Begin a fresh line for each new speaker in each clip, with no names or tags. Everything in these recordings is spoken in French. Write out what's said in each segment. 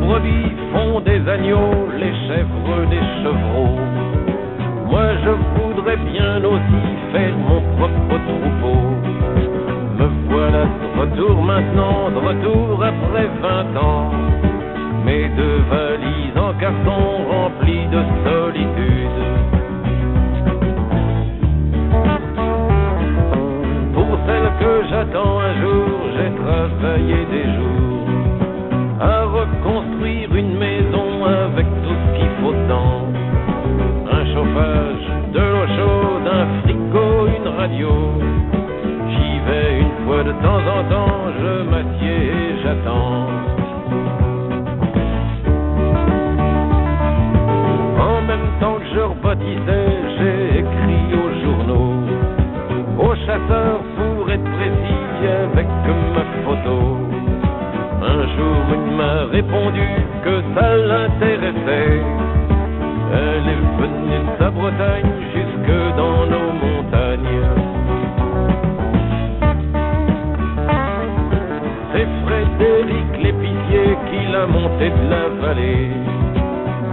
brebis font des agneaux, les chèvres des chevreaux. Moi je voudrais bien aussi faire mon propre troupeau. Me voilà de retour maintenant, de retour après 20 ans. Mes 2 valises en carton remplies de solitude. Pour celle que j'attends un jour, j'ai travaillé des jours à reconstruire une maison avec tout ce qu'il faut dedans. Un chauffage, de l'eau chaude, un frigo, une radio. J'y vais une fois de temps en temps, je m'assieds et j'attends. En même temps que je rebâtissais, j'ai écrit aux journaux, aux chasseurs pour être précis avec ma photo. Un jour une m'a répondu que ça l'intéressait. Elle est venue de sa Bretagne jusque dans nos montagnes. C'est Frédéric l'épicier qui l'a monté de la vallée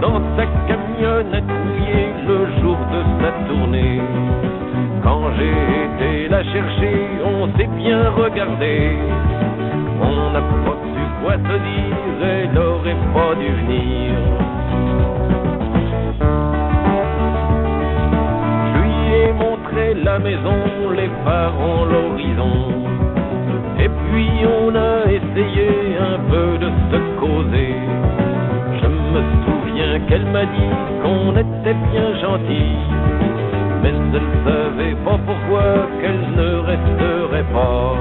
dans sa camionnette mouillée le jour de sa tournée. Quand j'ai été la chercher, on s'est bien regardé. On n'a pas su quoi se dire, elle aurait pas dû venir. Je lui ai montré la maison, les parents, l'horizon. Et puis on a essayé un peu de se causer. Je me souviens qu'elle m'a dit qu'on était bien gentils, mais elle ne savait pas pourquoi qu'elle ne resterait pas.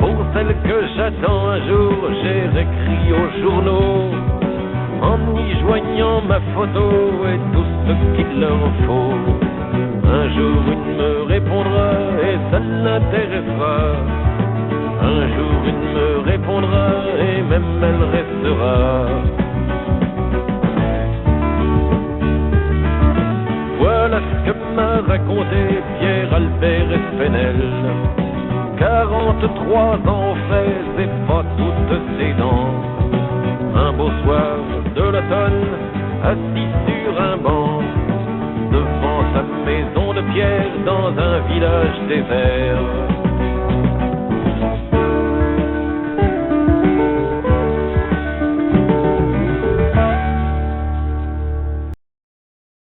Pour celle que j'attends un jour, j'ai réécrit aux journaux en y joignant ma photo et tout ce qu'il leur faut. Un jour une me répondra et ça l'intéressera. Un jour une me répondra et même elle restera. Voilà ce que m'a raconté Pierre Albert Espénel. 43 ans fait, c'est pas toutes ses dents. Un beau soir de l'automne, assis sur un banc, devant sa maison de pierre dans un village désert.